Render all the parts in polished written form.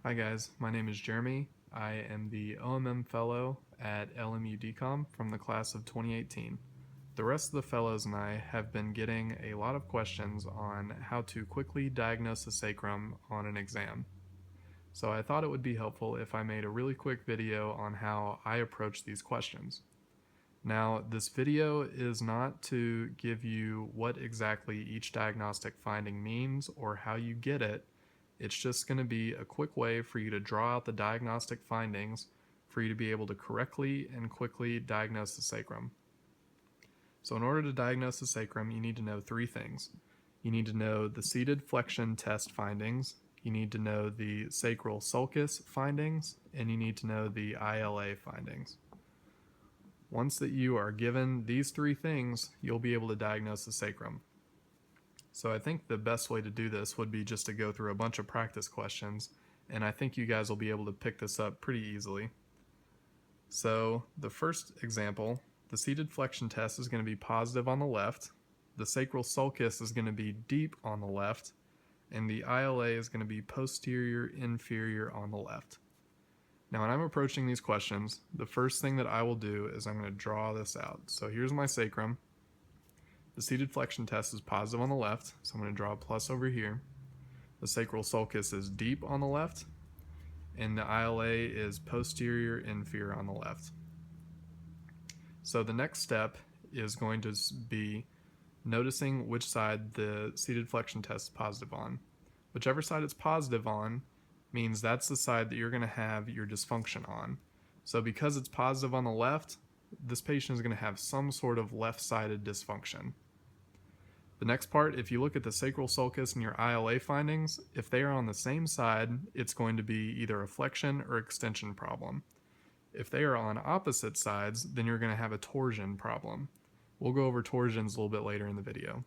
Hi guys, my name is Jeremy. I am the OMM Fellow at LMU-DCOM from the class of 2018. The rest of the fellows and I have been getting a lot of questions on how to quickly diagnose the sacrum on an exam. So I thought it would be helpful if I made a really quick video on how I approach these questions. Now, this video is not to give you what exactly each diagnostic finding means or how you get it. It's just going to be a quick way for you to draw out the diagnostic findings for you to be able to correctly and quickly diagnose the sacrum. So in order to diagnose the sacrum, you need to know three things. You need to know the seated flexion test findings, you need to know the sacral sulcus findings, and you need to know the ILA findings. Once that you are given these three things, you'll be able to diagnose the sacrum. So I think the best way to do this would be just to go through a bunch of practice questions, and I think you guys will be able to pick this up pretty easily. So the first example, the seated flexion test is going to be positive on the left, the sacral sulcus is going to be deep on the left, and the ILA is going to be posterior inferior on the left. Now when I'm approaching these questions, the first thing that I will do is I'm going to draw this out. So here's my sacrum. The seated flexion test is positive on the left, so I'm going to draw a plus over here. The sacral sulcus is deep on the left, and the ILA is posterior inferior on the left. So the next step is going to be noticing which side the seated flexion test is positive on. Whichever side it's positive on means that's the side that you're going to have your dysfunction on. So because it's positive on the left, this patient is going to have some sort of left-sided dysfunction. The next part, if you look at the sacral sulcus and your ILA findings, if they are on the same side, it's going to be either a flexion or extension problem. If they are on opposite sides, then you're going to have a torsion problem. We'll go over torsions a little bit later in the video.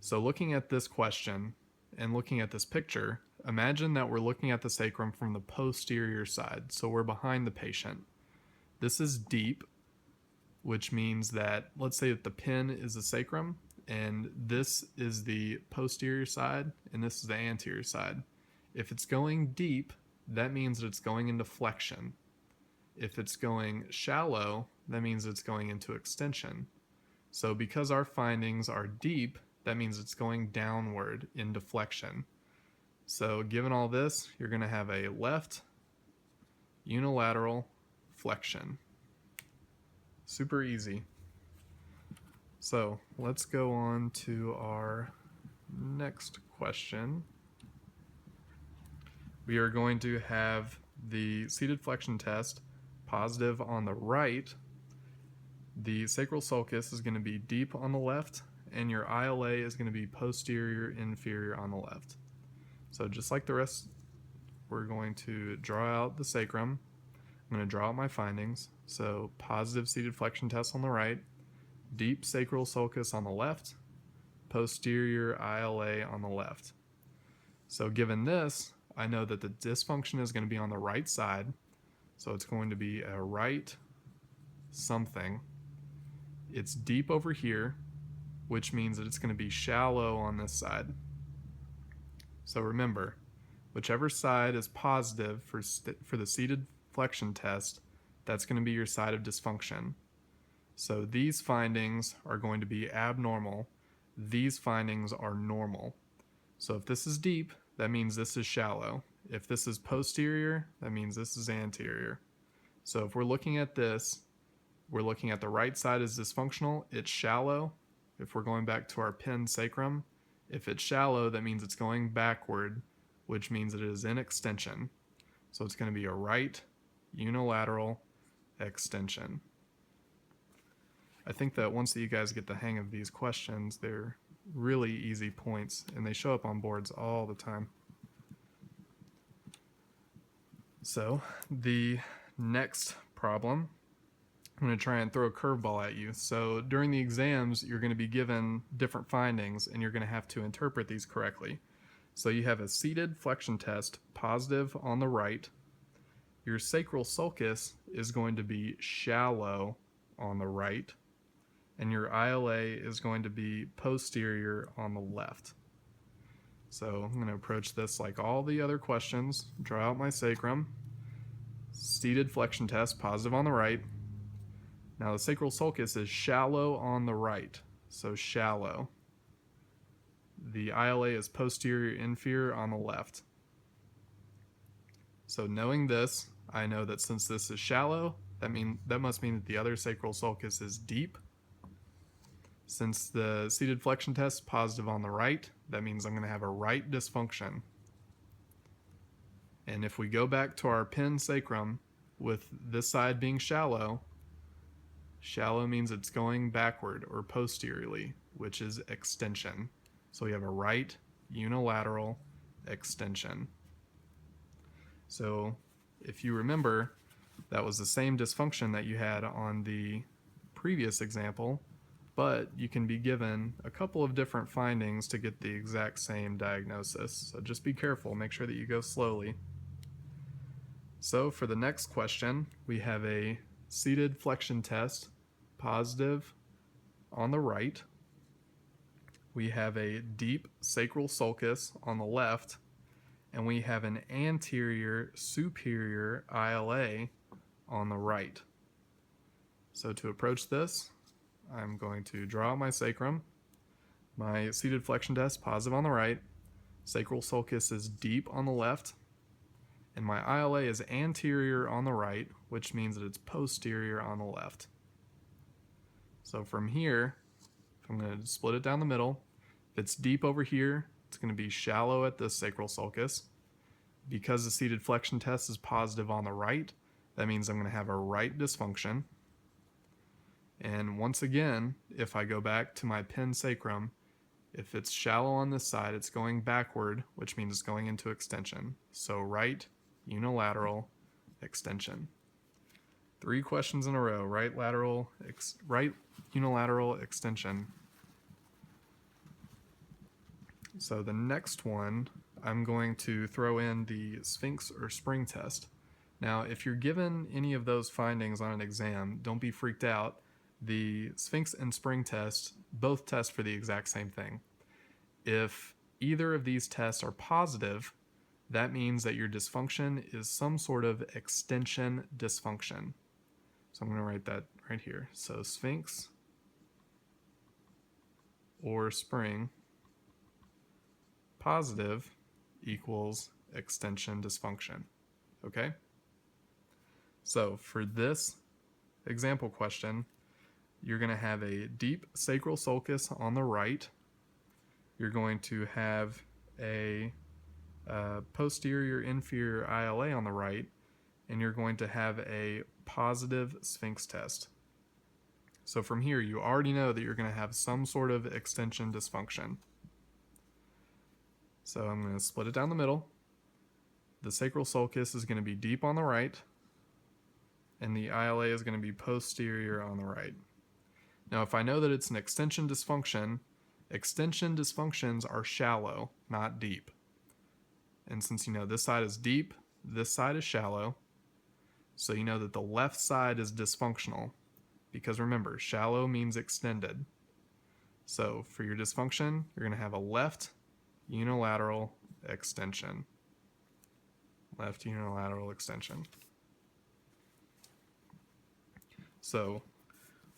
So looking at this question and looking at this picture, imagine that we're looking at the sacrum from the posterior side, so we're behind the patient. This is deep, which means that, let's say that the pin is the sacrum, and this is the posterior side, and this is the anterior side. If it's going deep, that means that it's going into flexion. If it's going shallow, that means it's going into extension. So because our findings are deep, that means it's going downward into flexion. So given all this, you're going to have a left unilateral flexion. Super easy. So let's go on to our next question. We are going to have the seated flexion test positive on the right. The sacral sulcus is going to be deep on the left, and your ILA is going to be posterior inferior on the left. So just like the rest, we're going to draw out the sacrum. I'm going to draw out my findings. So positive seated flexion test on the right, deep sacral sulcus on the left, posterior ILA on the left. So given this, I know that the dysfunction is going to be on the right side. So it's going to be a right something. It's deep over here, which means that it's going to be shallow on this side. So remember, whichever side is positive for the seated flexion test, that's going to be your side of dysfunction. So these findings are going to be abnormal. These findings are normal. So if this is deep, that means this is shallow. If this is posterior, that means this is anterior. So if we're looking at this, we're looking at the right side is dysfunctional, it's shallow. If we're going back to our pin sacrum, if it's shallow, that means it's going backward, which means it is in extension. So it's going to be a right unilateral extension. I think that once that you guys get the hang of these questions, they're really easy points, and they show up on boards all the time. So the next problem, I'm going to try and throw a curveball at you. So during the exams, you're going to be given different findings, and you're going to have to interpret these correctly. So you have a seated flexion test positive on the right. Your sacral sulcus is going to be shallow on the right, and your ILA is going to be posterior on the left. So I'm going to approach this like all the other questions. Draw out my sacrum. Seated flexion test, positive on the right. Now the sacral sulcus is shallow on the right, so shallow. The ILA is posterior inferior on the left. So knowing this, I know that since this is shallow, that must mean that the other sacral sulcus is deep. Since the seated flexion test is positive on the right, that means I'm going to have a right dysfunction. And if we go back to our pin sacrum, with this side being shallow, shallow means it's going backward or posteriorly, which is extension. So we have a right unilateral extension. So if you remember, that was the same dysfunction that you had on the previous example, but you can be given a couple of different findings to get the exact same diagnosis. So just be careful, make sure that you go slowly. So for the next question, we have a seated flexion test, positive on the right. We have a deep sacral sulcus on the left, and we have an anterior superior ILA on the right. So to approach this, I'm going to draw my sacrum. My seated flexion test, positive on the right. Sacral sulcus is deep on the left. And my ILA is anterior on the right, which means that it's posterior on the left. So from here, I'm going to split it down the middle. If it's deep over here, it's going to be shallow at the sacral sulcus. Because the seated flexion test is positive on the right, that means I'm going to have a right dysfunction. And once again, if I go back to my pin sacrum, if it's shallow on this side, it's going backward, which means it's going into extension. So right unilateral extension. 3 questions in a row. Right unilateral extension. So the next one, I'm going to throw in the sphinx or spring test. Now, if you're given any of those findings on an exam, don't be freaked out. The sphinx and spring test both test for the exact same thing. If either of these tests are positive, that means that your dysfunction is some sort of extension dysfunction. So I'm going to write that right here. So sphinx or spring positive equals extension dysfunction. Okay? So for this example question, you're going to have a deep sacral sulcus on the right. You're going to have a posterior inferior ILA on the right, and you're going to have a positive sphinx test. So from here, you already know that you're going to have some sort of extension dysfunction. So I'm going to split it down the middle. The sacral sulcus is going to be deep on the right, and the ILA is going to be posterior on the right. Now, if I know that it's an extension dysfunction, extension dysfunctions are shallow, not deep. And since you know this side is deep, this side is shallow, so you know that the left side is dysfunctional. Because remember, shallow means extended. So for your dysfunction, you're going to have a left unilateral extension. Left unilateral extension. So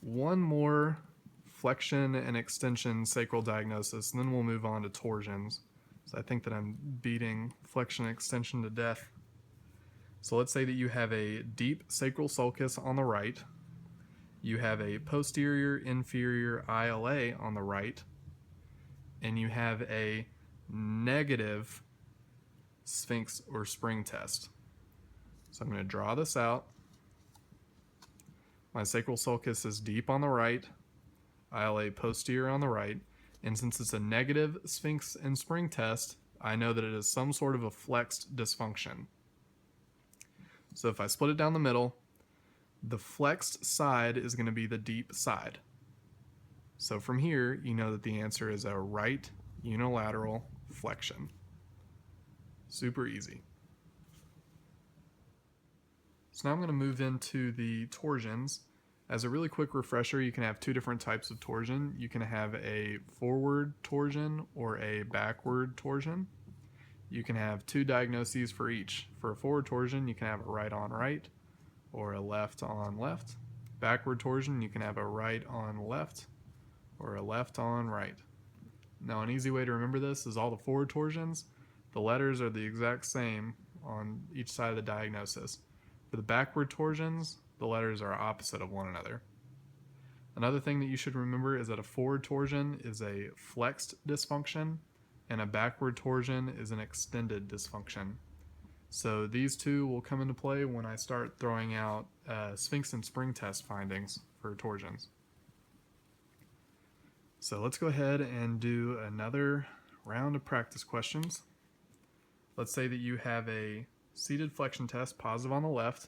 one more flexion and extension sacral diagnosis, and then we'll move on to torsions. So I think that I'm beating flexion and extension to death. So let's say that you have a deep sacral sulcus on the right. You have a posterior inferior ILA on the right. And you have a negative sphinx or spring test. So I'm going to draw this out. My sacral sulcus is deep on the right, ILA posterior on the right, and since it's a negative sphinx and spring test, I know that it is some sort of a flexed dysfunction. So if I split it down the middle, the flexed side is going to be the deep side. So from here, you know that the answer is a right unilateral flexion. Super easy. So now I'm going to move into the torsions. As a really quick refresher, you can have two different types of torsion. You can have a forward torsion or a backward torsion. You can have two diagnoses for each. For a forward torsion, you can have a right on right or a left on left. Backward torsion, you can have a right on left or a left on right. Now, an easy way to remember this is all the forward torsions, the letters are the exact same on each side of the diagnosis. For the backward torsions, the letters are opposite of one another. Another thing that you should remember is that a forward torsion is a flexed dysfunction and a backward torsion is an extended dysfunction. So these two will come into play when I start throwing out sphinx and spring test findings for torsions. So let's go ahead and do another round of practice questions. Let's say that you have a seated flexion test positive on the left,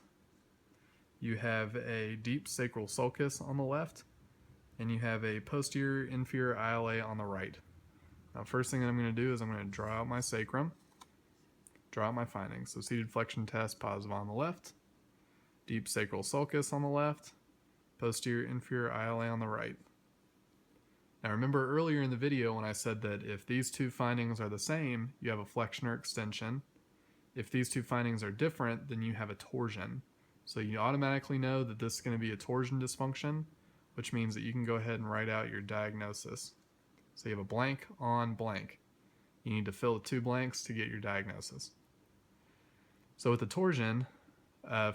you have a deep sacral sulcus on the left, and you have a posterior inferior ILA on the right. Now, first thing that I'm going to do is I'm going to draw out my sacrum, draw out my findings. So seated flexion test positive on the left, deep sacral sulcus on the left, posterior inferior ILA on the right. Now remember earlier in the video when I said that if these two findings are the same, you have a flexion or extension. If these two findings are different, then you have a torsion. So you automatically know that this is going to be a torsion dysfunction, which means that you can go ahead and write out your diagnosis. So you have a blank on blank. You need to fill the two blanks to get your diagnosis. So with the torsion,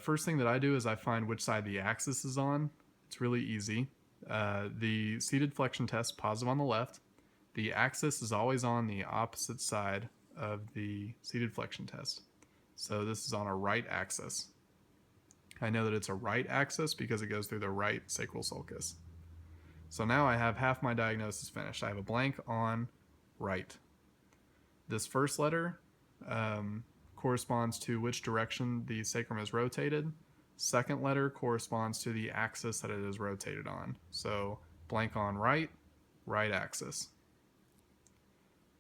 first thing that I do is I find which side the axis is on. It's really easy. The seated flexion test positive on the left. The axis is always on the opposite side of the seated flexion test. So this is on a right axis. I know that it's a right axis because it goes through the right sacral sulcus. So now I have half my diagnosis finished. I have a blank on right. This first letter corresponds to which direction the sacrum is rotated. Second letter corresponds to the axis that it is rotated on. So blank on right, right axis.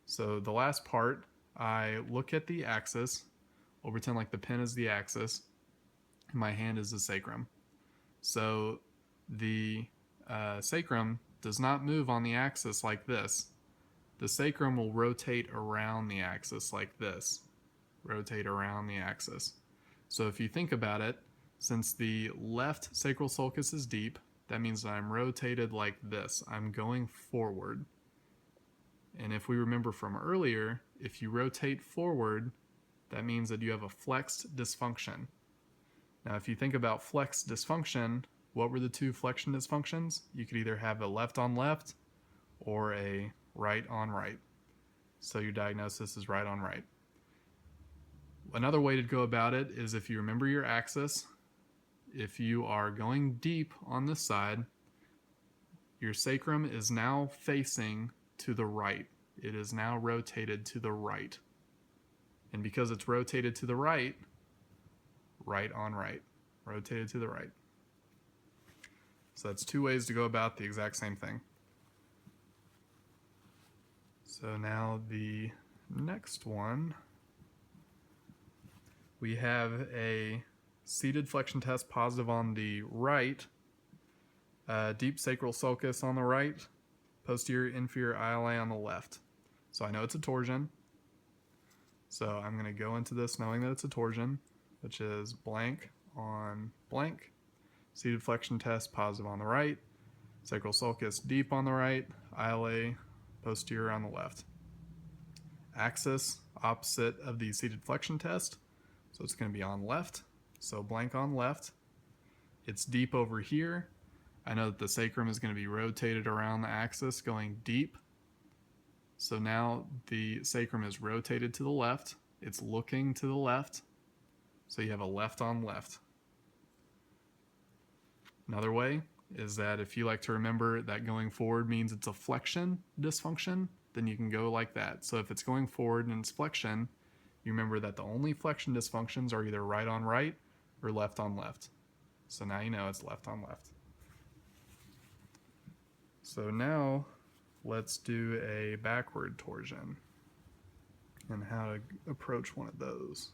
So the last part, I look at the axis. We'll pretend like the pen is the axis and my hand is the sacrum. So the sacrum does not move on the axis like this. The sacrum will rotate around the axis like this. Rotate around the axis. So if you think about it, since the left sacral sulcus is deep, that means that I'm rotated like this. I'm going forward. And if we remember from earlier, if you rotate forward, that means that you have a flexed dysfunction. Now, if you think about flexed dysfunction, what were the two flexion dysfunctions? You could either have a left on left or a right on right. So your diagnosis is right on right. Another way to go about it is if you remember your axis, if you are going deep on this side, your sacrum is now facing to the right. It is now rotated to the right. And because it's rotated to the right, right on right, rotated to the right. So that's two ways to go about the exact same thing. So now the next one, we have a seated flexion test positive on the right, deep sacral sulcus on the right, posterior inferior ILA on the left. So I know it's a torsion. So I'm going to go into this knowing that it's a torsion, which is blank on blank. Seated flexion test positive on the right, sacral sulcus deep on the right, ILA posterior on the left. Axis opposite of the seated flexion test, so it's going to be on left. So blank on left. It's deep over here. I know that the sacrum is going to be rotated around the axis going deep. So now the sacrum is rotated to the left. It's looking to the left. So you have a left on left. Another way is that if you like to remember that going forward means it's a flexion dysfunction, then you can go like that. So if it's going forward and it's flexion, you remember that the only flexion dysfunctions are either right on right or left on left. So now you know it's left on left. So now let's do a backward torsion and how to approach one of those.